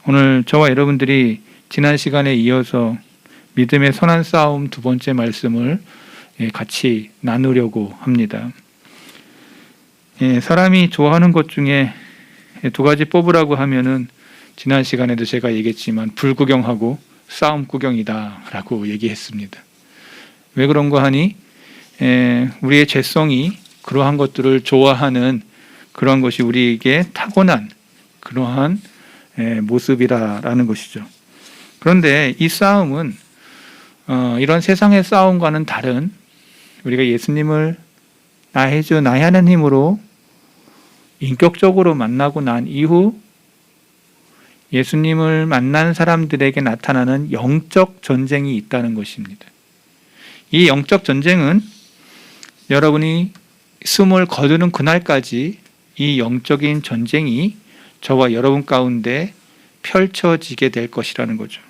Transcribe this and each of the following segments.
오늘 저와 여러분들이 지난 시간에 이어서 믿음의 선한 싸움 두 번째 말씀을 같이 나누려고 합니다. 사람이 좋아하는 것 중에 두 가지 뽑으라고 하면은 지난 시간에도 제가 얘기했지만 불구경하고 싸움 구경이다라고 얘기했습니다. 왜 그런가 하니 우리의 죄성이 그러한 것들을 좋아하는 그러한 것이 우리에게 타고난 그러한 모습이라는 것이죠. 그런데 이 싸움은 이런 세상의 싸움과는 다른 우리가 예수님을 나의 주 나의 하나님으로 인격적으로 만나고 난 이후 예수님을 만난 사람들에게 나타나는 영적 전쟁이 있다는 것입니다. 이 영적 전쟁은 여러분이 숨을 거두는 그날까지 이 영적인 전쟁이 저와 여러분 가운데 펼쳐지게 될 것이라는 거죠.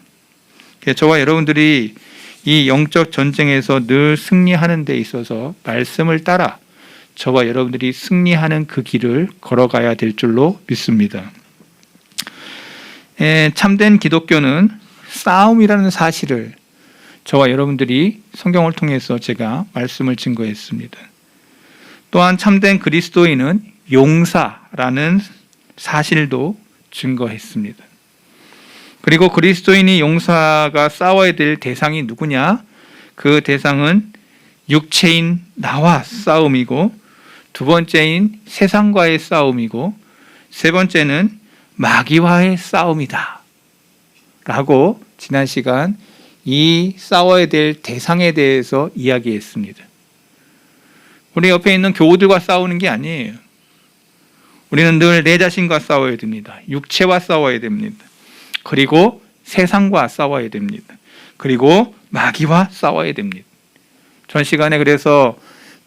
저와 여러분들이 이 영적 전쟁에서 늘 승리하는 데 있어서 말씀을 따라 저와 여러분들이 승리하는 그 길을 걸어가야 될 줄로 믿습니다. 참된 기독교는 싸움이라는 사실을 저와 여러분들이 성경을 통해서 제가 말씀을 증거했습니다. 또한 참된 그리스도인은 용사라는 사실도 증거했습니다. 그리고 그리스도인이 용사가 싸워야 될 대상이 누구냐? 그 대상은 육체인 나와 싸움이고, 두 번째인 세상과의 싸움이고, 세 번째는 마귀와의 싸움이다 라고 지난 시간 이 싸워야 될 대상에 대해서 이야기했습니다. 우리 옆에 있는 교우들과 싸우는 게 아니에요. 우리는 늘 내 자신과 싸워야 됩니다. 육체와 싸워야 됩니다. 그리고 세상과 싸워야 됩니다. 그리고 마귀와 싸워야 됩니다. 전 시간에 그래서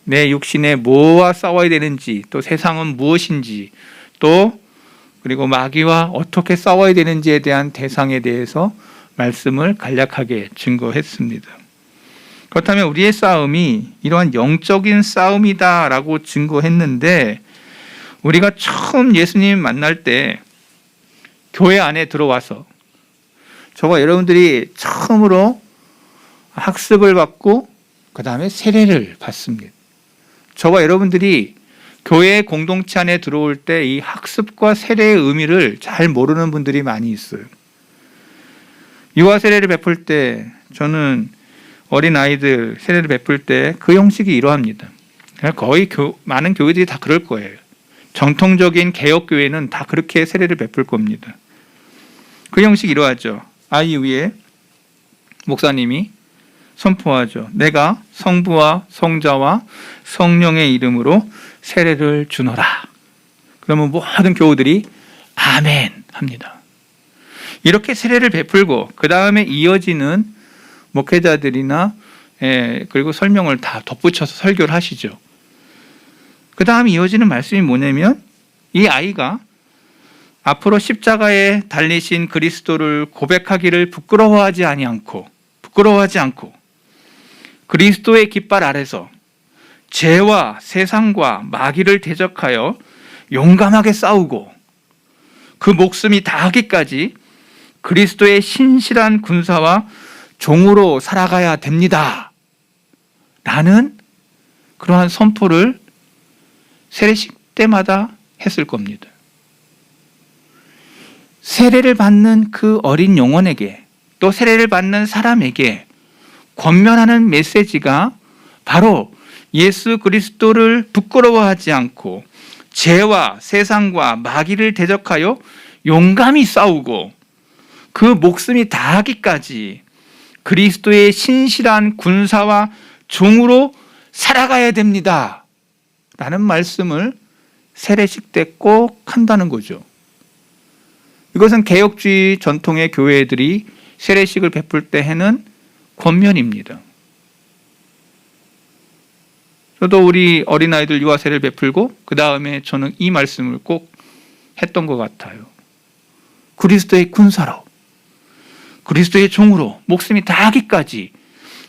내 육신에 뭐와 싸워야 되는지, 또 세상은 무엇인지, 또 그리고 마귀와 어떻게 싸워야 되는지에 대한 대상에 대해서 말씀을 간략하게 증거했습니다. 그렇다면 우리의 싸움이 이러한 영적인 싸움이다라고 증거했는데, 우리가 처음 예수님 만날 때 교회 안에 들어와서 저와 여러분들이 처음으로 학습을 받고 그 다음에 세례를 받습니다. 저와 여러분들이 교회 공동체 안에 들어올 때 이 학습과 세례의 의미를 잘 모르는 분들이 많이 있어요. 유아 세례를 베풀 때 저는 어린 아이들 세례를 베풀 때 그 형식이 이러합니다. 거의 많은 교회들이 다 그럴 거예요. 정통적인 개혁교회는 다 그렇게 세례를 베풀 겁니다. 그 형식이 이러하죠. 아이 위에 목사님이 선포하죠. 내가 성부와 성자와 성령의 이름으로 세례를 주노라. 그러면 모든 교우들이 아멘 합니다. 이렇게 세례를 베풀고 그 다음에 이어지는 목회자들이나 그리고 설명을 다 덧붙여서 설교를 하시죠. 그 다음에 이어지는 말씀이 뭐냐면 이 아이가 앞으로 십자가에 달리신 그리스도를 고백하기를 부끄러워하지 않고 그리스도의 깃발 아래서 죄와 세상과 마귀를 대적하여 용감하게 싸우고 그 목숨이 다하기까지 그리스도의 신실한 군사와 종으로 살아가야 됩니다 라는 그러한 선포를 세례식 때마다 했을 겁니다. 세례를 받는 그 어린 영혼에게, 또 세례를 받는 사람에게 권면하는 메시지가 바로 예수 그리스도를 부끄러워하지 않고 죄와 세상과 마귀를 대적하여 용감히 싸우고 그 목숨이 다하기까지 그리스도의 신실한 군사와 종으로 살아가야 됩니다 라는 말씀을 세례식 때 꼭 한다는 거죠. 이것은 개혁주의 전통의 교회들이 세례식을 베풀 때 하는 권면입니다. 저도 우리 어린아이들 유아 세례를 베풀고 그 다음에 저는 이 말씀을 꼭 했던 것 같아요. 그리스도의 군사로, 그리스도의 종으로 목숨이 다하기까지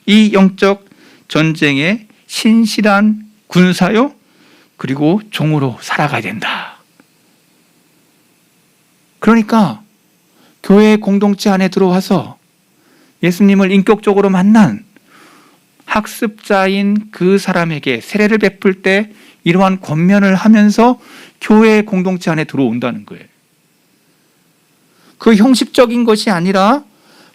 이 영적 전쟁의 신실한 군사요 그리고 종으로 살아가야 된다. 그러니까 교회 공동체 안에 들어와서 예수님을 인격적으로 만난 학습자인 그 사람에게 세례를 베풀 때 이러한 권면을 하면서 교회 공동체 안에 들어온다는 거예요. 그 형식적인 것이 아니라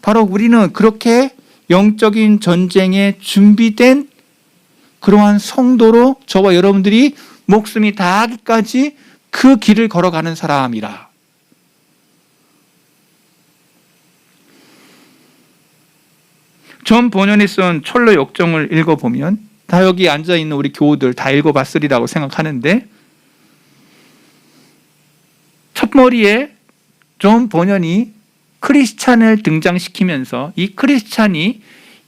바로 우리는 그렇게 영적인 전쟁에 준비된 그러한 성도로 저와 여러분들이 목숨이 다하기까지 그 길을 걸어가는 사람이라. 존 버년이 쓴 철로 역정을 읽어보면 다 여기 앉아있는 우리 교우들 다 읽어봤으리라고 생각하는데 첫머리에 존 버년이 크리스찬을 등장시키면서 이 크리스찬이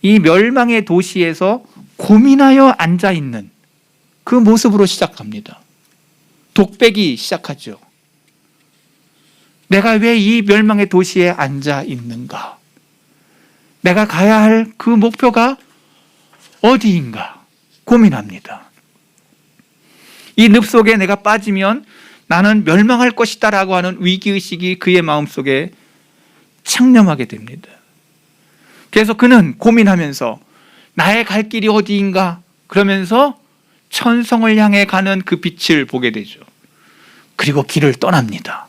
이 멸망의 도시에서 고민하여 앉아있는 그 모습으로 시작합니다. 독백이 시작하죠. 내가 왜 이 멸망의 도시에 앉아있는가? 내가 가야 할 그 목표가 어디인가? 고민합니다. 이 늪 속에 내가 빠지면 나는 멸망할 것이다 라고 하는 위기의식이 그의 마음속에 창념하게 됩니다. 그래서 그는 고민하면서 나의 갈 길이 어디인가? 그러면서 천성을 향해 가는 그 빛을 보게 되죠. 그리고 길을 떠납니다.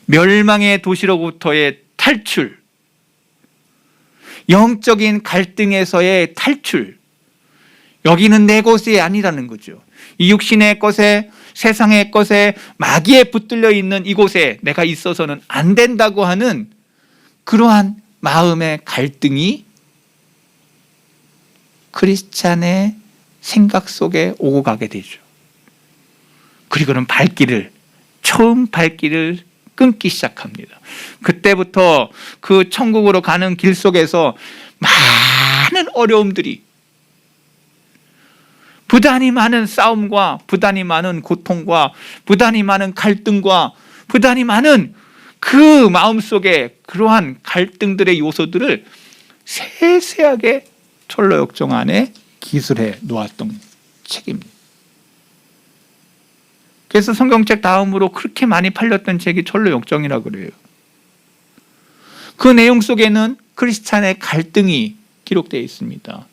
멸망의 도시로부터의 탈출, 영적인 갈등에서의 탈출. 여기는 내 곳이 아니라는 거죠. 이 육신의 것에, 세상의 것에, 마귀에 붙들려 있는 이곳에 내가 있어서는 안 된다고 하는 그러한 마음의 갈등이 크리스찬의 생각 속에 오고 가게 되죠. 그리고는 처음 발길을 끊기 시작합니다. 그때부터 그 천국으로 가는 길 속에서 많은 어려움들이, 부단히 많은 싸움과 부단히 많은 고통과 부단히 많은 갈등과 부단히 많은 그 마음속에 그러한 갈등들의 요소들을 세세하게 철로 역정 안에 기술해 놓았던 책입니다. 그래서 성경책 다음으로 그렇게 많이 팔렸던 책이 철로 역정이라고 그래요. 그 내용 속에는 크리스찬의 갈등이 기록되어 있습니다.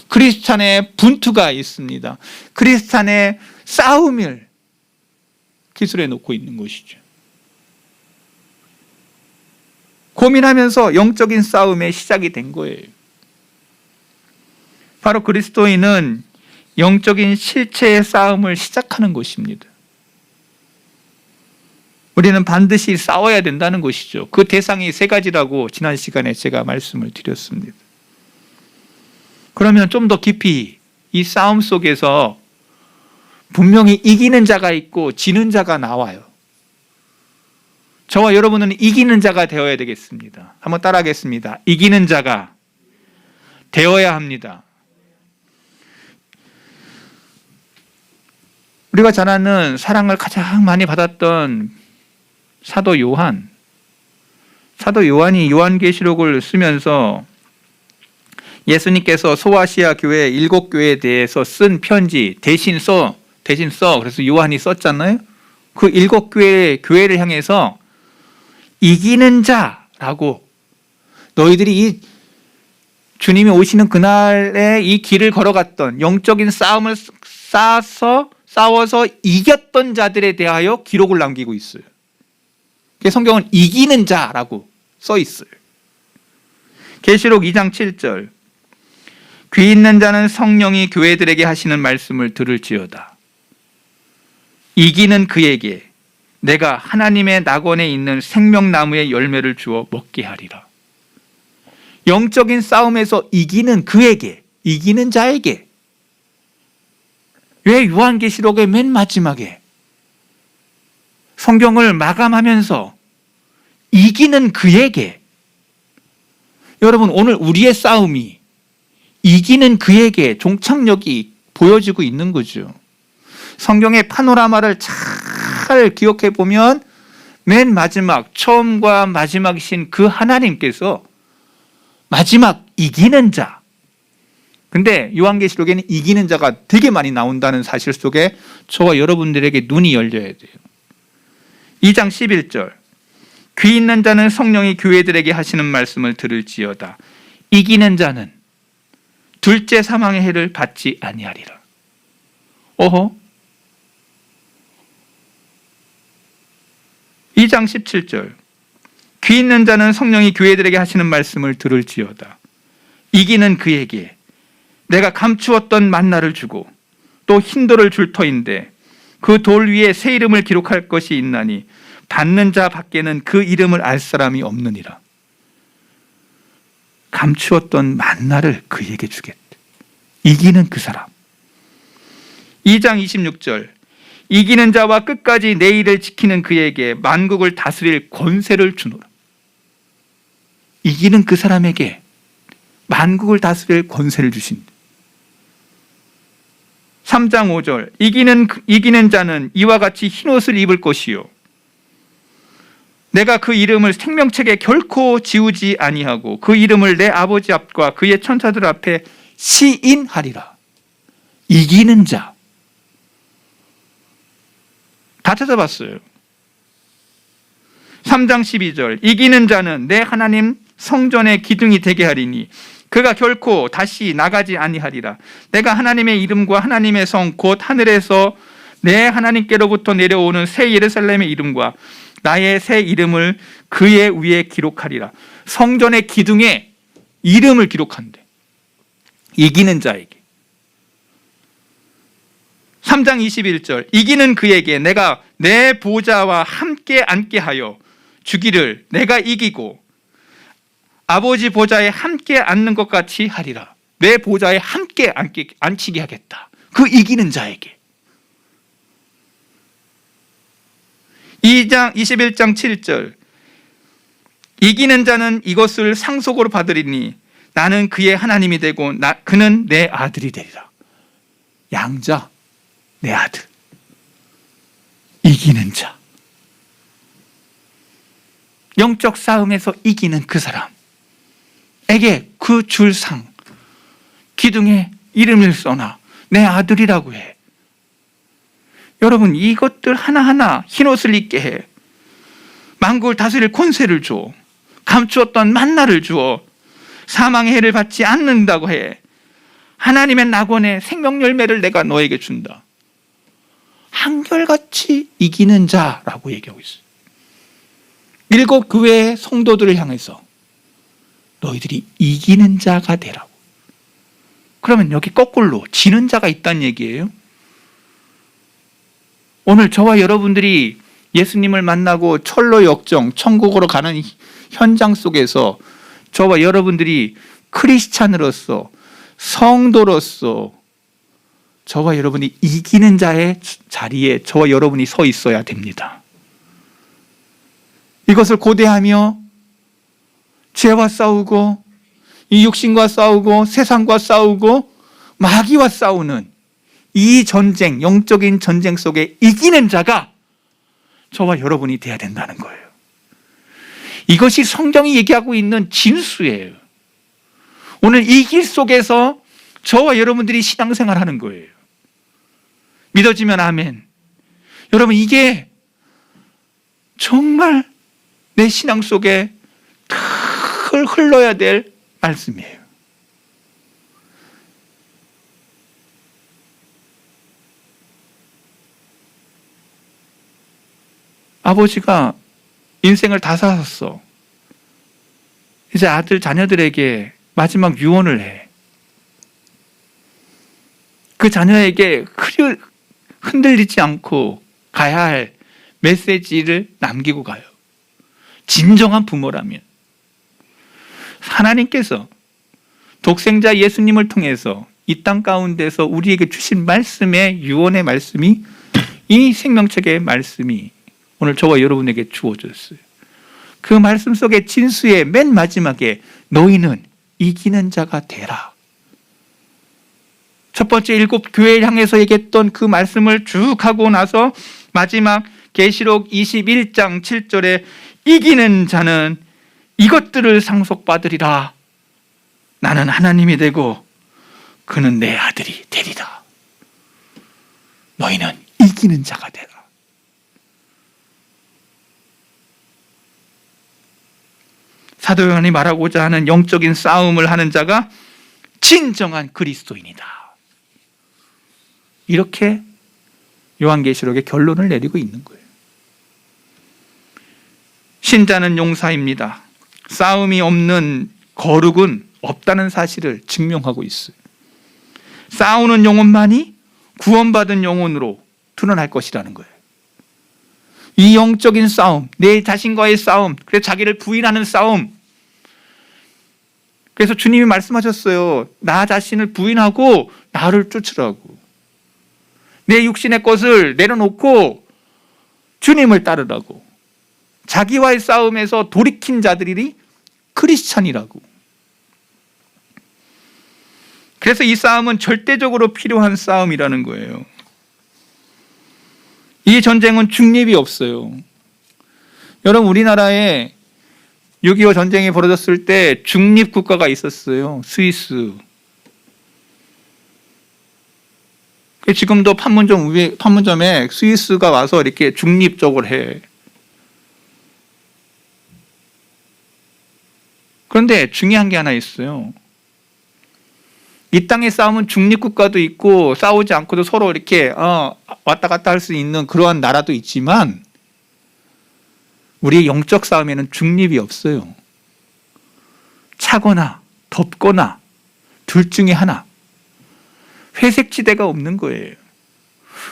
크리스찬의 분투가 있습니다. 크리스찬의 싸움을 기술해 놓고 있는 것이죠. 고민하면서 영적인 싸움의 시작이 된 거예요. 바로 그리스도인은 영적인 실체의 싸움을 시작하는 것입니다. 우리는 반드시 싸워야 된다는 것이죠. 그 대상이 세 가지라고 지난 시간에 제가 말씀을 드렸습니다. 그러면 좀 더 깊이 이 싸움 속에서 분명히 이기는 자가 있고 지는 자가 나와요. 저와 여러분은 이기는 자가 되어야 되겠습니다. 한번 따라하겠습니다. 이기는 자가 되어야 합니다. 우리가 잘 아는 사랑을 가장 많이 받았던 사도 요한이 요한계시록을 쓰면서 예수님께서 소아시아 교회 7교회에 대해서 쓴 편지 대신 써. 그래서 요한이 썼잖아요. 그 7교회를 향해서 이기는 자라고, 너희들이 이 주님이 오시는 그날에 이 길을 걸어갔던 영적인 싸움을 싸워서 이겼던 자들에 대하여 기록을 남기고 있어요. 성경은 이기는 자라고 써 있어요. 계시록 2장 7절, 귀 있는 자는 성령이 교회들에게 하시는 말씀을 들을지어다. 이기는 그에게 내가 하나님의 낙원에 있는 생명나무의 열매를 주어 먹게 하리라. 영적인 싸움에서 이기는 그에게, 이기는 자에게. 왜 요한계시록의 맨 마지막에 성경을 마감하면서 이기는 그에게? 여러분, 오늘 우리의 싸움이 이기는 그에게 종착역이 보여지고 있는 거죠. 성경의 파노라마를 잘 기억해 보면 맨 마지막, 처음과 마지막이신 그 하나님께서 마지막 이기는 자. 근데 요한계시록에는 이기는 자가 되게 많이 나온다는 사실 속에 저와 여러분들에게 눈이 열려야 돼요. 2장 11절, 귀 있는 자는 성령이 교회들에게 하시는 말씀을 들을지어다. 이기는 자는 둘째 사망의 해를 받지 아니하리라. 어허? 2장 17절. 귀 있는 자는 성령이 교회들에게 하시는 말씀을 들을지어다. 이기는 그에게 내가 감추었던 만나를 주고 또 흰돌을 줄 터인데 그 돌 위에 새 이름을 기록할 것이 있나니 받는 자 밖에는 그 이름을 알 사람이 없느니라. 감추었던 만나를 그에게 주겠다. 이기는 그 사람. 2장 26절. 이기는 자와 끝까지 내 일을 지키는 그에게 만국을 다스릴 권세를 주노라. 이기는 그 사람에게 만국을 다스릴 권세를 주신다. 3장 5절. 이기는 자는 이와 같이 흰옷을 입을 것이요 내가 그 이름을 생명책에 결코 지우지 아니하고 그 이름을 내 아버지 앞과 그의 천사들 앞에 시인하리라. 이기는 자. 다 찾아봤어요. 3장 12절. 이기는 자는 내 하나님 성전의 기둥이 되게 하리니 그가 결코 다시 나가지 아니하리라. 내가 하나님의 이름과 하나님의 성 곧 하늘에서 내 하나님께로부터 내려오는 새 예루살렘의 이름과 나의 새 이름을 그의 위에 기록하리라. 성전의 기둥에 이름을 기록한대. 이기는 자에게. 3장 21절. 이기는 그에게 내가 내 보좌와 함께 앉게 하여 주기를 내가 이기고 아버지 보좌에 함께 앉는 것 같이 하리라. 내 보좌에 함께 앉히게 하겠다. 그 이기는 자에게. 21장 7절. 이기는 자는 이것을 상속으로 받으리니 나는 그의 하나님이 되고 그는 내 아들이 되리라. 양자, 내 아들. 이기는 자. 영적 싸움에서 이기는 그 사람에게 그 줄 상, 기둥에 이름을 써놔. 내 아들이라고 해. 여러분, 이것들 하나하나 흰옷을 입게 해. 만국을 다스릴 권세를 줘. 감추었던 만나를 주어. 사망의 해를 받지 않는다고 해. 하나님의 낙원의 생명 열매를 내가 너에게 준다. 한결같이 이기는 자라고 얘기하고 있어요. 7 교회의 성도들을 향해서 너희들이 이기는 자가 되라고. 그러면 여기 거꾸로 지는 자가 있다는 얘기예요. 오늘 저와 여러분들이 예수님을 만나고 철로 역정, 천국으로 가는 현장 속에서 저와 여러분들이 크리스찬으로서, 성도로서 저와 여러분이 이기는 자의 자리에 저와 여러분이 서 있어야 됩니다. 이것을 고대하며 죄와 싸우고 이 육신과 싸우고 세상과 싸우고 마귀와 싸우는 이 전쟁, 영적인 전쟁 속에 이기는 자가 저와 여러분이 돼야 된다는 거예요. 이것이 성경이 얘기하고 있는 진수예요. 오늘 이 길 속에서 저와 여러분들이 신앙생활하는 거예요. 믿어지면 아멘. 여러분, 이게 정말 내 신앙 속에 늘 흘러야 될 말씀이에요. 아버지가 인생을 다 살았어. 이제 아들 자녀들에게 마지막 유언을 해. 그 자녀에게 흔들리지 않고 가야 할 메시지를 남기고 가요. 진정한 부모라면 하나님께서 독생자 예수님을 통해서 이 땅 가운데서 우리에게 주신 말씀의 유언의 말씀이, 이 생명책의 말씀이 오늘 저와 여러분에게 주어졌어요. 그 말씀 속의 진수의 맨 마지막에 너희는 이기는 자가 되라. 첫 번째 7 교회를 향해서 얘기했던 그 말씀을 쭉 하고 나서 마지막 계시록 21장 7절에 이기는 자는 이것들을 상속받으리라. 나는 하나님이 되고 그는 내 아들이 되리라. 너희는 이기는 자가 되라. 사도 요한이 말하고자 하는 영적인 싸움을 하는 자가 진정한 그리스도인이다. 이렇게 요한계시록의 결론을 내리고 있는 거예요. 신자는 용사입니다. 싸움이 없는 거룩은 없다는 사실을 증명하고 있어요. 싸우는 영혼만이 구원받은 영혼으로 드러날 것이라는 거예요. 이 영적인 싸움, 내 자신과의 싸움, 그래서 자기를 부인하는 싸움. 그래서 주님이 말씀하셨어요. 나 자신을 부인하고 나를 쫓으라고. 내 육신의 것을 내려놓고 주님을 따르라고. 자기와의 싸움에서 돌이킨 자들이 크리스찬이라고. 그래서 이 싸움은 절대적으로 필요한 싸움이라는 거예요. 이 전쟁은 중립이 없어요. 여러분, 우리나라에 6.25 전쟁이 벌어졌을 때 중립 국가가 있었어요. 스위스. 지금도 판문점에 스위스가 와서 이렇게 중립적으로 해. 그런데 중요한 게 하나 있어요. 이 땅의 싸움은 중립국가도 있고 싸우지 않고도 서로 이렇게 왔다 갔다 할 수 있는 그러한 나라도 있지만 우리의 영적 싸움에는 중립이 없어요. 차거나 덥거나 둘 중에 하나. 회색지대가 없는 거예요.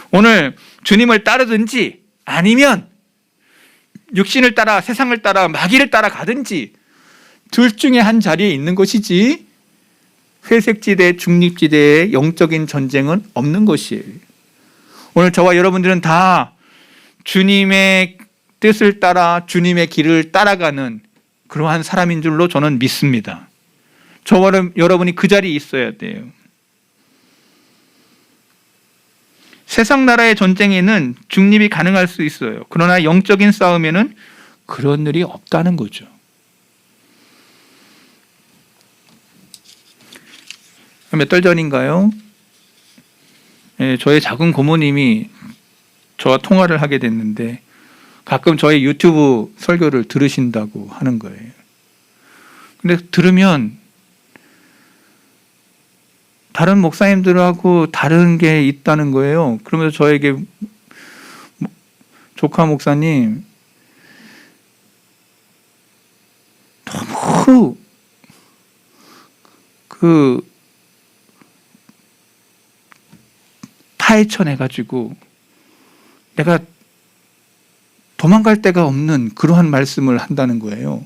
오늘 주님을 따르든지 아니면 육신을 따라 세상을 따라 마귀를 따라 가든지 둘 중에 한 자리에 있는 것이지 회색지대, 중립지대의 영적인 전쟁은 없는 것이에요. 오늘 저와 여러분들은 다 주님의 뜻을 따라 주님의 길을 따라가는 그러한 사람인 줄로 저는 믿습니다. 저와 여러분이 그 자리에 있어야 돼요. 세상 나라의 전쟁에는 중립이 가능할 수 있어요. 그러나 영적인 싸움에는 그런 일이 없다는 거죠. 몇 달 전인가요? 저의 작은 고모님이 저와 통화를 하게 됐는데 가끔 저의 유튜브 설교를 들으신다고 하는 거예요. 근데 들으면 다른 목사님들하고 다른 게 있다는 거예요. 그러면서 저에게 조카 목사님 너무 파헤쳐내가지고 내가 도망갈 데가 없는 그러한 말씀을 한다는 거예요.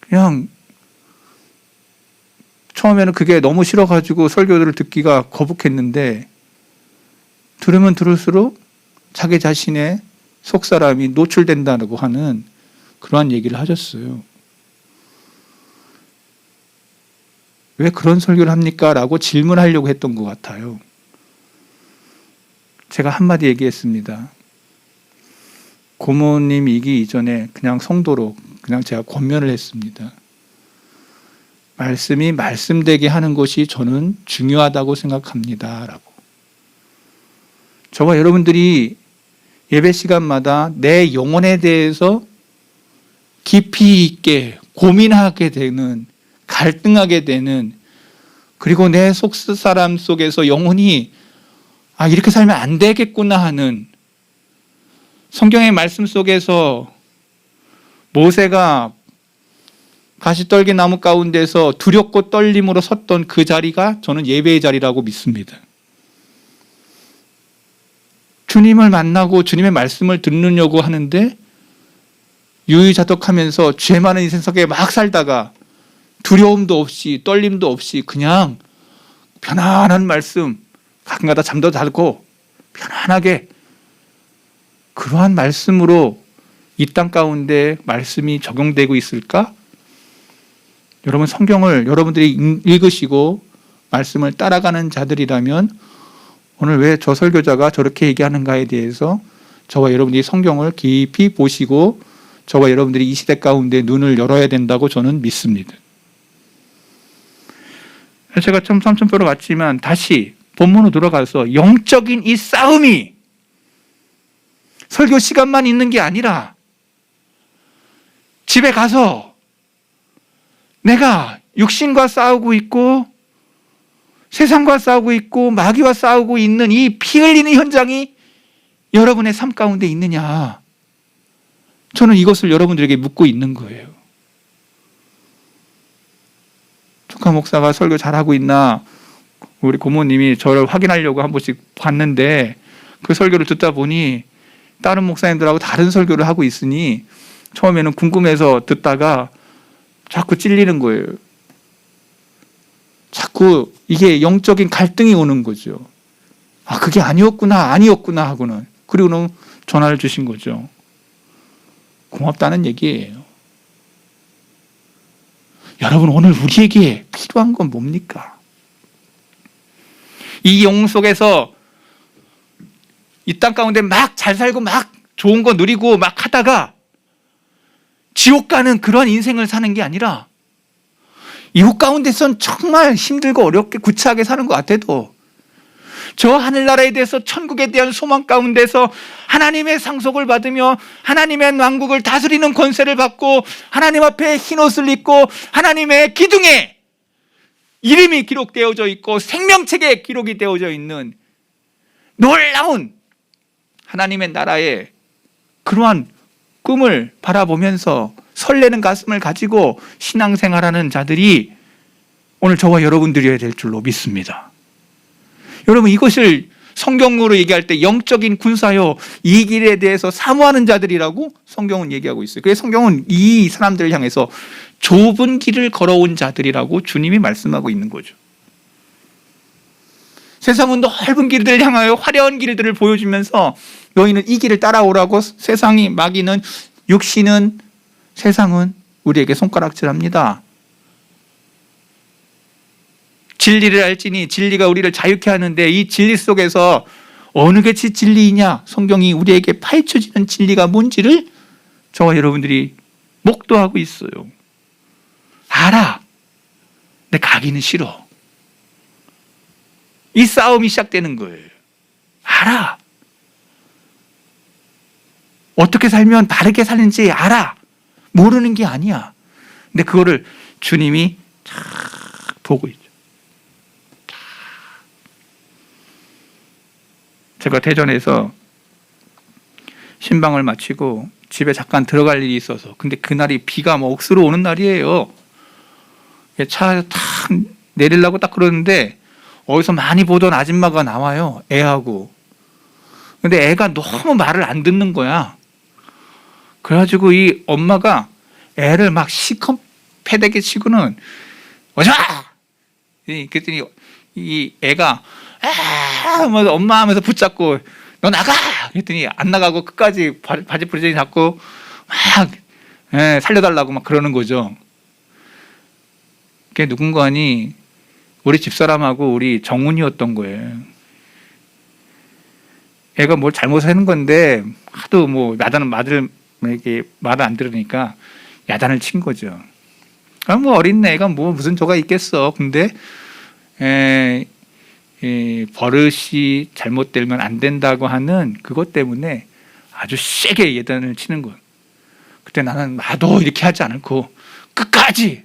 그냥 처음에는 그게 너무 싫어가지고 설교들을 듣기가 거북했는데 들으면 들을수록 자기 자신의 속사람이 노출된다고 하는 그러한 얘기를 하셨어요. 왜 그런 설교를 합니까? 라고 질문하려고 했던 것 같아요. 제가 한마디 얘기했습니다. 고모님이기 이전에 그냥 성도로 그냥 제가 권면을 했습니다. 말씀이 말씀되게 하는 것이 저는 중요하다고 생각합니다. 라고. 저와 여러분들이 예배 시간마다 내 영혼에 대해서 깊이 있게 고민하게 되는, 갈등하게 되는, 그리고 내 속사람 속에서 영혼이 이렇게 살면 안 되겠구나 하는, 성경의 말씀 속에서 모세가 가시떨기 나무 가운데서 두렵고 떨림으로 섰던 그 자리가 저는 예배의 자리라고 믿습니다. 주님을 만나고 주님의 말씀을 듣느냐고 하는데 유유자적하면서 죄 많은 인생 속에 막 살다가 두려움도 없이 떨림도 없이 그냥 편안한 말씀, 가끔가다 잠도 자고 편안하게 그러한 말씀으로 이 땅 가운데 말씀이 적용되고 있을까? 여러분, 성경을 여러분들이 읽으시고 말씀을 따라가는 자들이라면 오늘 왜 저 설교자가 저렇게 얘기하는가에 대해서 저와 여러분들이 성경을 깊이 보시고 저와 여러분들이 이 시대 가운데 눈을 열어야 된다고 저는 믿습니다. 제가 좀 삼천포로 왔지만 다시 본문으로 돌아가서 영적인 이 싸움이 설교 시간만 있는 게 아니라 집에 가서 내가 육신과 싸우고 있고 세상과 싸우고 있고 마귀와 싸우고 있는 이 피 흘리는 현장이 여러분의 삶 가운데 있느냐? 저는 이것을 여러분들에게 묻고 있는 거예요. 조카 목사가 설교 잘하고 있나 우리 고모님이 저를 확인하려고 한 번씩 봤는데 그 설교를 듣다 보니 다른 목사님들하고 다른 설교를 하고 있으니 처음에는 궁금해서 듣다가 자꾸 찔리는 거예요. 자꾸 이게 영적인 갈등이 오는 거죠. 아, 그게 아니었구나 하고는. 그리고는 전화를 주신 거죠. 고맙다는 얘기예요. 여러분, 오늘 우리에게 필요한 건 뭡니까? 이 영웅 속에서 이 땅 가운데 막 잘 살고 막 좋은 거 누리고 막 하다가 지옥 가는 그런 인생을 사는 게 아니라 이웃 가운데선 정말 힘들고 어렵게 구차하게 사는 것 같아도 저 하늘나라에 대해서 천국에 대한 소망 가운데서 하나님의 상속을 받으며 하나님의 왕국을 다스리는 권세를 받고 하나님 앞에 흰옷을 입고 하나님의 기둥에 이름이 기록되어져 있고 생명책에 기록이 되어져 있는 놀라운 하나님의 나라의 그러한 꿈을 바라보면서 설레는 가슴을 가지고 신앙생활하는 자들이 오늘 저와 여러분들이어야 될 줄로 믿습니다. 여러분, 이것을 성경으로 얘기할 때 영적인 군사요 이 길에 대해서 사모하는 자들이라고 성경은 얘기하고 있어요. 그래서 성경은 이 사람들을 향해서 좁은 길을 걸어온 자들이라고 주님이 말씀하고 있는 거죠. 세상은 넓은 길들을 향하여 화려한 길들을 보여주면서 너희는 이 길을 따라오라고 세상이 마귀는 육신은 세상은 우리에게 손가락질합니다. 진리를 알지니 진리가 우리를 자유케 하는데 이 진리 속에서 어느 것이 진리이냐? 성경이 우리에게 파헤쳐지는 진리가 뭔지를 저와 여러분들이 목도하고 있어요. 알아. 근데 가기는 싫어. 이 싸움이 시작되는 거예요. 알아. 어떻게 살면 바르게 사는지 알아. 모르는 게 아니야. 근데 그거를 주님이 쫙 보고 있죠. 제가 대전에서 신방을 마치고 집에 잠깐 들어갈 일이 있어서 근데 그날이 비가 뭐 억수로 오는 날이에요. 차 탁 내리려고 딱 그러는데 어디서 많이 보던 아줌마가 나와요. 애하고. 근데 애가 너무 말을 안 듣는 거야. 그래가지고 이 엄마가 애를 막 시커 패대게 치고는 오지마! 그랬더니 이 애가 하면서 엄마 하면서 붙잡고 너 나가! 그랬더니 안 나가고 끝까지 바지 부르짖이 잡고 막 살려달라고 막 그러는 거죠. 그게 누군가니 우리 집사람하고 우리 정훈이었던 거예요. 애가 뭘 잘못하는 건데 하도 뭐 말을 안 들으니까 야단을 친 거죠. 뭐 어린 애가 뭐 무슨 죄가 있겠어. 근데 버릇이 잘못되면 안 된다고 하는 그것 때문에 아주 세게 야단을 치는 거예요. 그때 나는 나도 이렇게 하지 않고 끝까지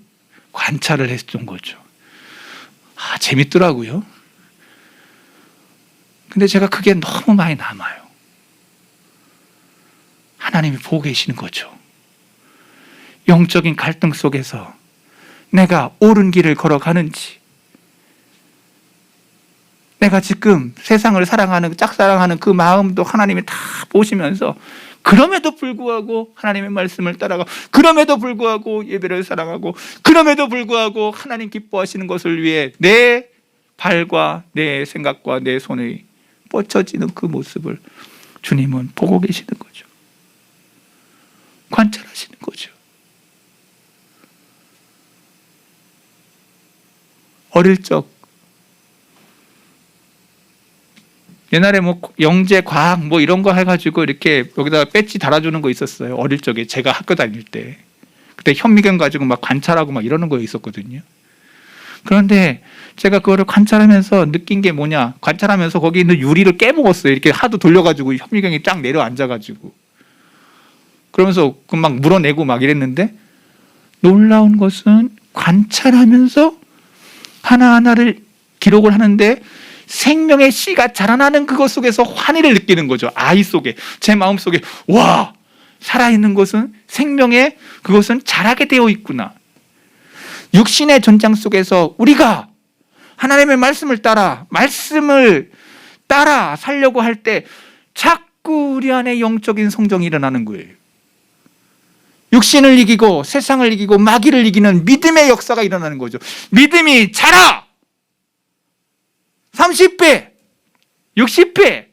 관찰을 했던 거죠. 재밌더라고요. 근데 제가 그게 너무 많이 남아요. 하나님이 보고 계시는 거죠. 영적인 갈등 속에서 내가 옳은 길을 걸어가는지, 내가 지금 세상을 사랑하는, 짝사랑하는 그 마음도 하나님이 다 보시면서 그럼에도 불구하고 하나님의 말씀을 따라가고 그럼에도 불구하고 예배를 사랑하고 그럼에도 불구하고 하나님 기뻐하시는 것을 위해 내 발과 내 생각과 내 손이 뻗쳐지는 그 모습을 주님은 보고 계시는 거죠. 관찰하시는 거죠. 어릴 적 옛날에 뭐 영재 과학 뭐 이런 거 해가지고 이렇게 여기다가 배지 달아주는 거 있었어요. 어릴 적에 제가 학교 다닐 때 그때 현미경 가지고 막 관찰하고 막 이러는 거 있었거든요. 그런데 제가 그거를 관찰하면서 느낀 게 뭐냐, 관찰하면서 거기 있는 유리를 깨먹었어요. 이렇게 하도 돌려가지고 현미경이 쫙 내려앉아가지고 그러면서 그 막 물어내고 막 이랬는데 놀라운 것은 관찰하면서 하나하나를 기록을 하는데 생명의 씨가 자라나는 그것 속에서 환희를 느끼는 거죠. 아이 속에, 제 마음 속에, 와, 살아있는 것은 생명의 그것은 자라게 되어 있구나. 육신의 전장 속에서 우리가 하나님의 말씀을 따라 살려고 할 때 자꾸 우리 안에 영적인 성장이 일어나는 거예요. 육신을 이기고 세상을 이기고 마귀를 이기는 믿음의 역사가 일어나는 거죠. 믿음이 자라! 30배, 60배,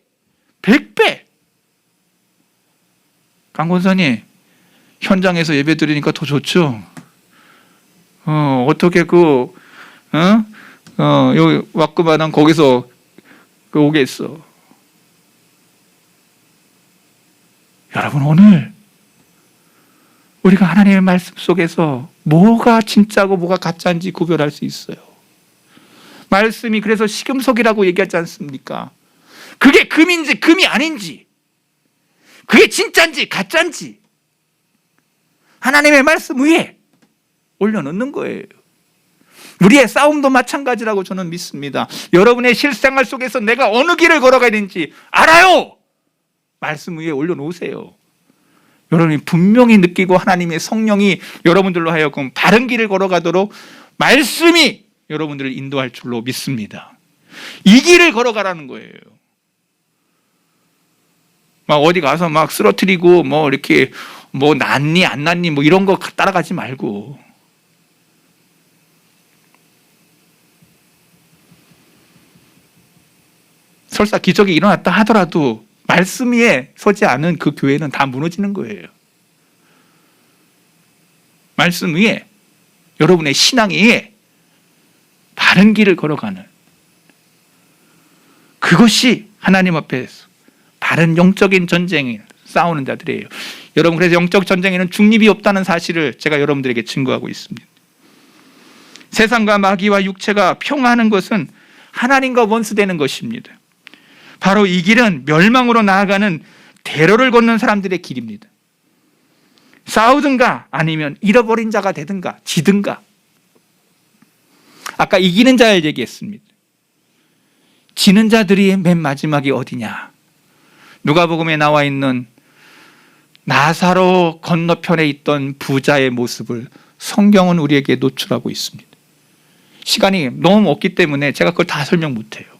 100배. 강권사님, 현장에서 예배 드리니까 더 좋죠? 어떻게 여기 왔구만한 거기서 오겠어. 여러분, 오늘 우리가 하나님의 말씀 속에서 뭐가 진짜고 뭐가 가짜인지 구별할 수 있어요. 말씀이 그래서 시금석이라고 얘기하지 않습니까? 그게 금인지 금이 아닌지, 그게 진짜인지 가짜인지 하나님의 말씀 위에 올려놓는 거예요. 우리의 싸움도 마찬가지라고 저는 믿습니다. 여러분의 실생활 속에서 내가 어느 길을 걸어가야 되는지 알아요. 말씀 위에 올려놓으세요. 여러분이 분명히 느끼고 하나님의 성령이 여러분들로 하여금 바른 길을 걸어가도록 말씀이 여러분들을 인도할 줄로 믿습니다. 이 길을 걸어가라는 거예요. 막 어디 가서 막 쓰러뜨리고 뭐 이렇게 뭐 낫니 안 낫니 뭐 이런 거 따라가지 말고, 설사 기적이 일어났다 하더라도 말씀 위에 서지 않은 그 교회는 다 무너지는 거예요. 말씀 위에, 여러분의 신앙 위에 바른 길을 걸어가는, 그것이 하나님 앞에서 바른 영적인 전쟁을 싸우는 자들이에요. 여러분, 그래서 영적 전쟁에는 중립이 없다는 사실을 제가 여러분들에게 증거하고 있습니다. 세상과 마귀와 육체가 평화하는 것은 하나님과 원수되는 것입니다. 바로 이 길은 멸망으로 나아가는 대로를 걷는 사람들의 길입니다. 싸우든가 아니면 잃어버린 자가 되든가 지든가. 아까 이기는 자를 얘기했습니다. 지는 자들이 맨 마지막이 어디냐? 누가복음에 나와 있는 나사로 건너편에 있던 부자의 모습을 성경은 우리에게 노출하고 있습니다. 시간이 너무 없기 때문에 제가 그걸 다 설명 못해요.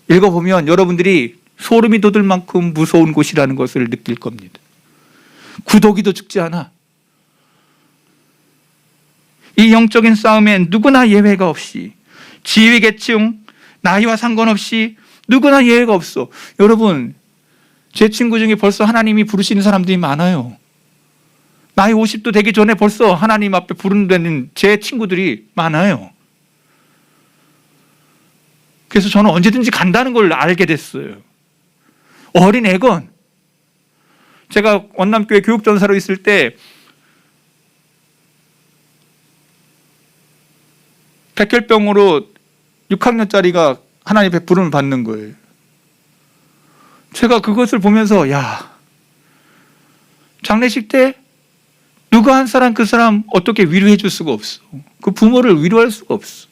읽어보면 여러분들이 소름이 돋을 만큼 무서운 곳이라는 것을 느낄 겁니다. 구더기도 죽지 않아. 이 영적인 싸움엔 누구나 예외가 없이, 지위 계층, 나이와 상관없이 누구나 예외가 없어. 여러분, 제 친구 중에 벌써 하나님이 부르시는 사람들이 많아요. 나이 50도 되기 전에 벌써 하나님 앞에 부르는 제 친구들이 많아요. 그래서 저는 언제든지 간다는 걸 알게 됐어요. 어린애건, 제가 원남교회 교육전사로 있을 때 백혈병으로 6학년짜리가 하나님 앞에 부름을 받는 거예요. 제가 그것을 보면서, 야, 장례식 때 누가 한 사람 그 사람 어떻게 위로해 줄 수가 없어. 그 부모를 위로할 수가 없어.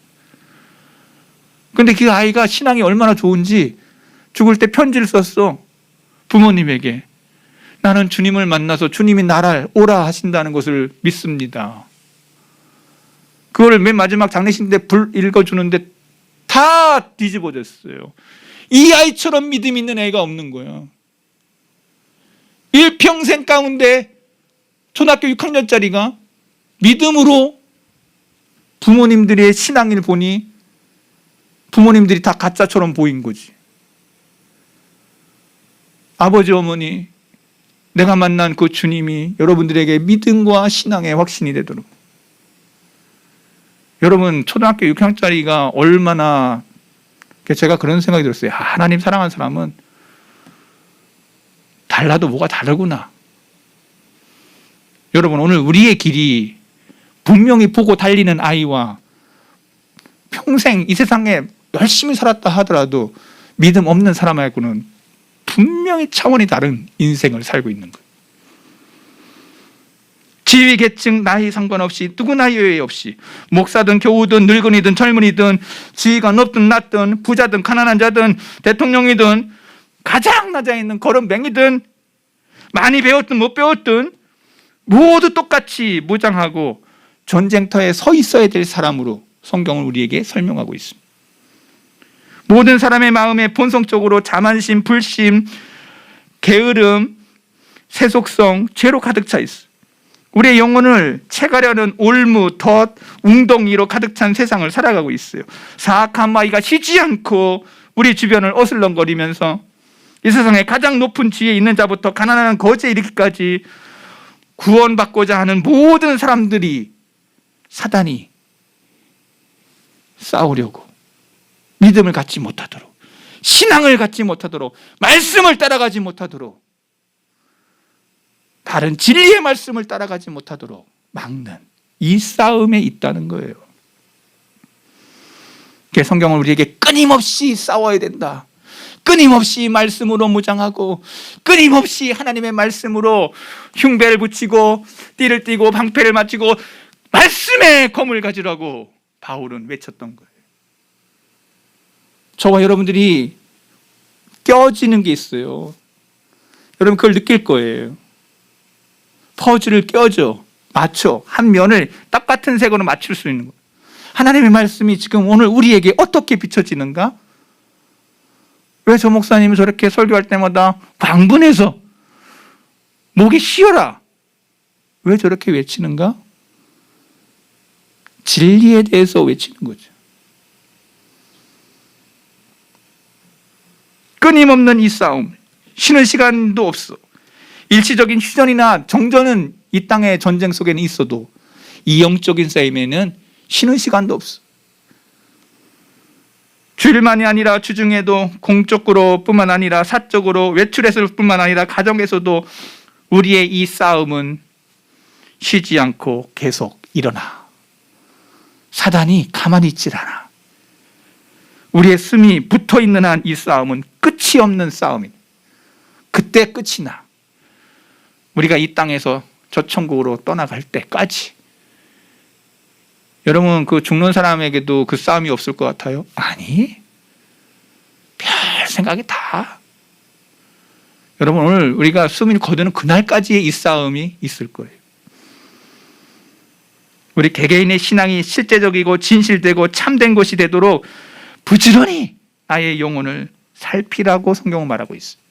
근데 그 아이가 신앙이 얼마나 좋은지 죽을 때 편지를 썼어. 부모님에게. 나는 주님을 만나서 주님이 나를 오라 하신다는 것을 믿습니다. 그걸 맨 마지막 장례식 때 읽어주는데 다 뒤집어졌어요. 이 아이처럼 믿음 있는 애가 없는 거야. 일평생 가운데 초등학교 6학년짜리가 믿음으로 부모님들의 신앙을 보니 부모님들이 다 가짜처럼 보인 거지. 아버지, 어머니, 내가 만난 그 주님이 여러분들에게 믿음과 신앙의 확신이 되도록. 여러분, 초등학교 6학년짜리가 얼마나, 제가 그런 생각이 들었어요. 하나님 사랑하는 사람은 달라도 뭐가 다르구나. 여러분, 오늘 우리의 길이 분명히 보고 달리는 아이와 평생 이 세상에 열심히 살았다 하더라도 믿음 없는 사람하고는 분명히 차원이 다른 인생을 살고 있는 거예요. 지위 계층 나이 상관없이 누구나 예외 없이 목사든 교우든 늙은이든 젊은이든 지위가 높든 낮든 부자든 가난한 자든 대통령이든 가장 낮아 있는 거름뱅이든 많이 배웠든 못 배웠든 모두 똑같이 무장하고 전쟁터에 서 있어야 될 사람으로 성경은 우리에게 설명하고 있습니다. 모든 사람의 마음에 본성적으로 자만심, 불심, 게으름, 세속성, 죄로 가득 차 있어. 우리의 영혼을 채가려는 올무, 덫, 웅덩이로 가득 찬 세상을 살아가고 있어요. 사악한 마귀가 쉬지 않고 우리 주변을 어슬렁거리면서 이 세상에 가장 높은 지위에 있는 자부터 가난한 거지에 이르기까지 구원받고자 하는 모든 사람들이 사단이 싸우려고 믿음을 갖지 못하도록, 신앙을 갖지 못하도록, 말씀을 따라가지 못하도록, 바른 진리의 말씀을 따라가지 못하도록 막는 이 싸움에 있다는 거예요. 성경은 우리에게 끊임없이 싸워야 된다. 끊임없이 말씀으로 무장하고 끊임없이 하나님의 말씀으로 흉배를 붙이고 띠를 띠고 방패를 맞추고 말씀의 검을 가지라고 바울은 외쳤던 거예요. 저와 여러분들이 껴지는 게 있어요. 여러분 그걸 느낄 거예요. 퍼즐을 껴줘, 맞춰, 한 면을 똑같은 색으로 맞출 수 있는 거예요. 하나님의 말씀이 지금 오늘 우리에게 어떻게 비춰지는가? 왜 저 목사님이 저렇게 설교할 때마다 광분해서 목이 쉬어라, 왜 저렇게 외치는가? 진리에 대해서 외치는 거죠. 끊임없는 이 싸움, 쉬는 시간도 없어. 일시적인 휴전이나 정전은 이 땅의 전쟁 속에는 있어도 이 영적인 싸움에는 쉬는 시간도 없어. 주일만이 아니라 주중에도 공적으로 뿐만 아니라 사적으로 외출해서 뿐만 아니라 가정에서도 우리의 이 싸움은 쉬지 않고 계속 일어나. 사단이 가만히 있질 않아. 우리의 숨이 붙어있는 한 이 싸움은 끝이 없는 싸움이다. 그때 끝이 나. 우리가 이 땅에서 저 천국으로 떠나갈 때까지. 여러분 그 죽는 사람에게도 그 싸움이 없을 것 같아요? 아니, 별 생각이 다. 여러분 오늘 우리가 숨을 거두는 그날까지의 이 싸움이 있을 거예요. 우리 개개인의 신앙이 실제적이고 진실되고 참된 것이 되도록 부지런히 나의 영혼을 살피라고 성경은 말하고 있어요.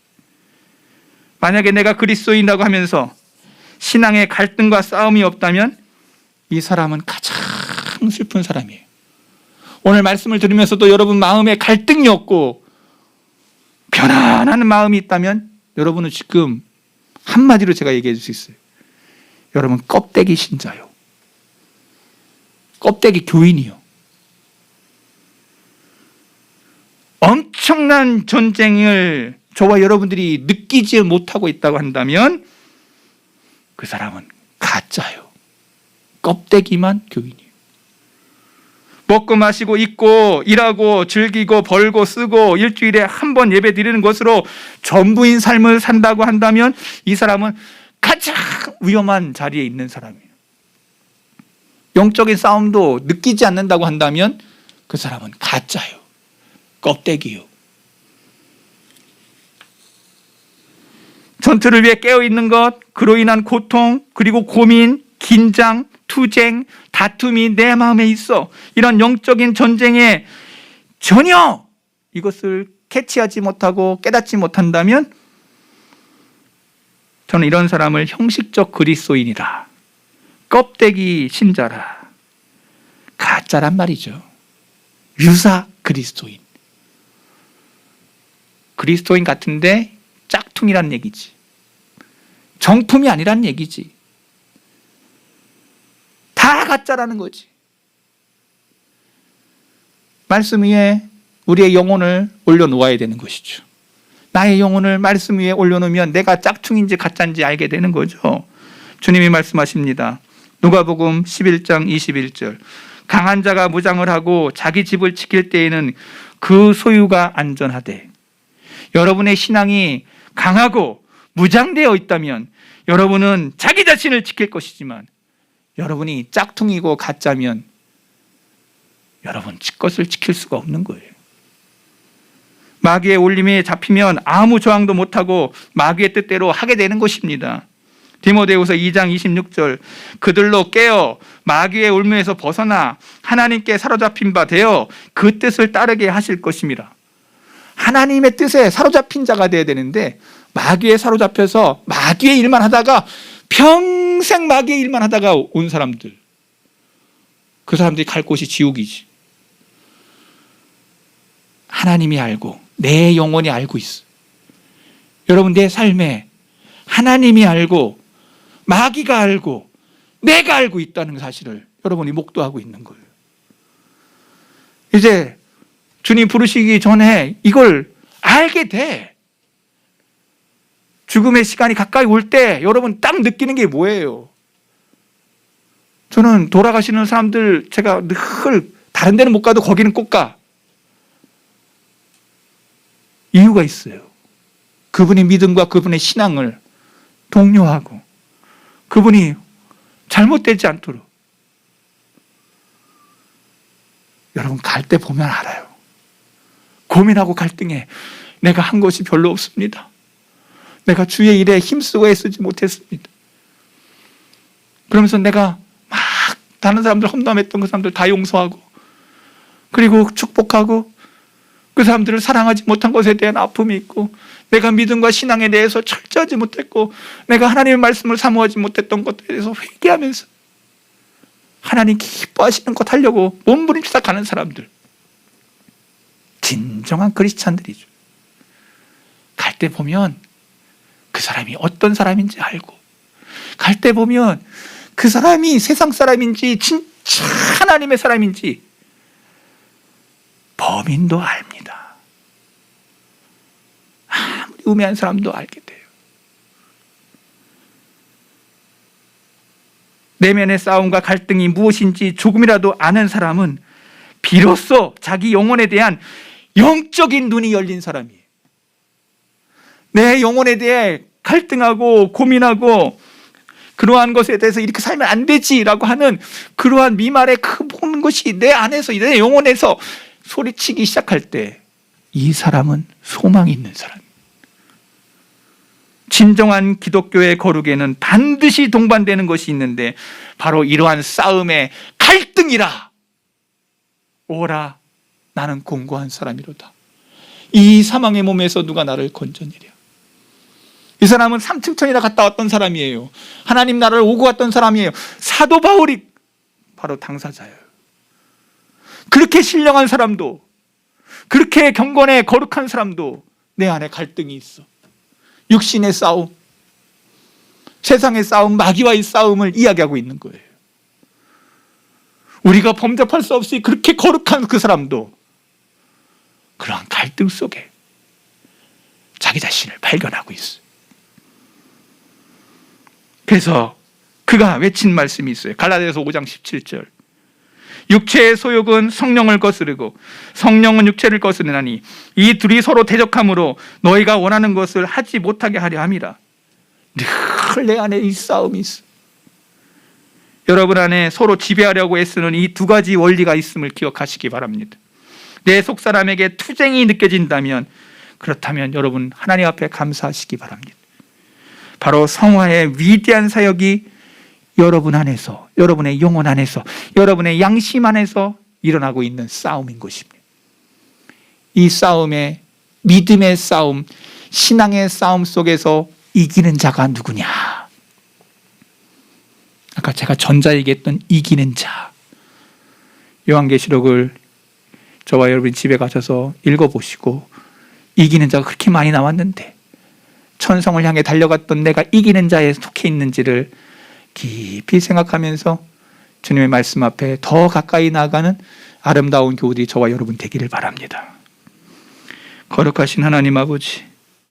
만약에 내가 그리스도인이라고 하면서 신앙의 갈등과 싸움이 없다면 이 사람은 가장 슬픈 사람이에요. 오늘 말씀을 들으면서도 여러분 마음에 갈등이 없고 편안한 마음이 있다면 여러분은 지금 한마디로 제가 얘기해 줄 수 있어요. 여러분 껍데기 신자요. 껍데기 교인이요. 엄청난 전쟁을 저와 여러분들이 느끼지 못하고 있다고 한다면 그 사람은 가짜요. 껍데기만 교인이에요. 먹고 마시고 입고 일하고 즐기고 벌고 쓰고 일주일에 한 번 예배 드리는 것으로 전부인 삶을 산다고 한다면 이 사람은 가장 위험한 자리에 있는 사람이에요. 영적인 싸움도 느끼지 않는다고 한다면 그 사람은 가짜요. 껍데기요. 전투를 위해 깨어있는 것, 그로 인한 고통, 그리고 고민, 긴장, 투쟁, 다툼이 내 마음에 있어. 이런 영적인 전쟁에 전혀 이것을 캐치하지 못하고 깨닫지 못한다면 저는 이런 사람을 형식적 그리스도인이라, 껍데기 신자라, 가짜란 말이죠. 유사 그리스도인. 그리스도인 같은데 짝퉁이란 얘기지. 정품이 아니란 얘기지. 다 가짜라는 거지. 말씀 위에 우리의 영혼을 올려놓아야 되는 것이죠. 나의 영혼을 말씀 위에 올려놓으면 내가 짝퉁인지 가짜인지 알게 되는 거죠. 주님이 말씀하십니다. 누가복음 11장 21절. 강한 자가 무장을 하고 자기 집을 지킬 때에는 그 소유가 안전하되. 여러분의 신앙이 강하고 무장되어 있다면 여러분은 자기 자신을 지킬 것이지만 여러분이 짝퉁이고 가짜면 여러분 것을 지킬 수가 없는 거예요. 마귀의 올림에 잡히면 아무 저항도 못하고 마귀의 뜻대로 하게 되는 것입니다. 디모데후서 2장 26절 그들로 깨어 마귀의 올무에서 벗어나 하나님께 사로잡힌 바 되어 그 뜻을 따르게 하실 것입니다. 하나님의 뜻에 사로잡힌 자가 되어야 되는데 마귀에 사로잡혀서 마귀의 일만 하다가 평생 마귀의 일만 하다가 온 사람들, 그 사람들이 갈 곳이 지옥이지. 하나님이 알고 내 영혼이 알고 있어. 여러분, 내 삶에 하나님이 알고 마귀가 알고 내가 알고 있다는 사실을 여러분이 목도하고 있는 거예요. 이제 주님 부르시기 전에 이걸 알게 돼. 죽음의 시간이 가까이 올 때 여러분 딱 느끼는 게 뭐예요? 저는 돌아가시는 사람들 제가 늘 다른 데는 못 가도 거기는 꼭 가. 이유가 있어요. 그분의 믿음과 그분의 신앙을 독려하고 그분이 잘못되지 않도록. 여러분, 갈 때 보면 알아요. 고민하고 갈등해. 내가 한 것이 별로 없습니다. 내가 주의 일에 힘쓰고 애쓰지 못했습니다. 그러면서 내가 막 다른 사람들 험담했던 그 사람들 다 용서하고 그리고 축복하고 그 사람들을 사랑하지 못한 것에 대한 아픔이 있고 내가 믿음과 신앙에 대해서 철저하지 못했고 내가 하나님의 말씀을 사모하지 못했던 것에 대해서 회개하면서 하나님 기뻐하시는 것 하려고 몸부림치다 가는 사람들, 진정한 크리스찬들이죠. 갈 때 보면 그 사람이 어떤 사람인지 알고 갈 때 보면 그 사람이 세상 사람인지 진짜 하나님의 사람인지 범인도 압니다. 아무리 우매한 사람도 알게 돼요. 내면의 싸움과 갈등이 무엇인지 조금이라도 아는 사람은 비로소 자기 영혼에 대한 영적인 눈이 열린 사람이에요. 내 영혼에 대해 갈등하고 고민하고 그러한 것에 대해서 이렇게 살면 안 되지라고 하는 그러한 미말의 그 모든 것이 내 안에서 내 영혼에서 소리치기 시작할 때 이 사람은 소망이 있는 사람이에요. 진정한 기독교의 거룩에는 반드시 동반되는 것이 있는데 바로 이러한 싸움의 갈등이라. 오라, 나는 공고한 사람이로다. 이 사망의 몸에서 누가 나를 건져내랴. 이 사람은 삼층천이나 갔다 왔던 사람이에요. 하나님 나라를 오고 갔던 사람이에요. 사도 바울이 바로 당사자예요. 그렇게 신령한 사람도, 그렇게 경건에 거룩한 사람도 내 안에 갈등이 있어. 육신의 싸움, 세상의 싸움, 마귀와의 싸움을 이야기하고 있는 거예요. 우리가 범접할 수 없이 그렇게 거룩한 그 사람도 그러한 갈등 속에 자기 자신을 발견하고 있어요. 그래서 그가 외친 말씀이 있어요. 갈라디아서 5장 17절. 육체의 소욕은 성령을 거스르고 성령은 육체를 거스르나니 이 둘이 서로 대적함으로 너희가 원하는 것을 하지 못하게 하려 함이라. 늘 내 안에 이 싸움이 있어. 여러분 안에 서로 지배하려고 애쓰는 이 두 가지 원리가 있음을 기억하시기 바랍니다. 내 속사람에게 투쟁이 느껴진다면 그렇다면 여러분 하나님 앞에 감사하시기 바랍니다. 바로 성화의 위대한 사역이 여러분 안에서, 여러분의 영혼 안에서, 여러분의 양심 안에서 일어나고 있는 싸움인 것입니다. 이 싸움의 믿음의 싸움, 신앙의 싸움 속에서 이기는 자가 누구냐? 아까 제가 전자 얘기했던 이기는 자. 요한계시록을 저와 여러분이 집에 가셔서 읽어보시고 이기는 자가 그렇게 많이 나왔는데 천성을 향해 달려갔던 내가 이기는 자에 속해 있는지를 깊이 생각하면서 주님의 말씀 앞에 더 가까이 나아가는 아름다운 교우들이 저와 여러분 되기를 바랍니다. 거룩하신 하나님 아버지,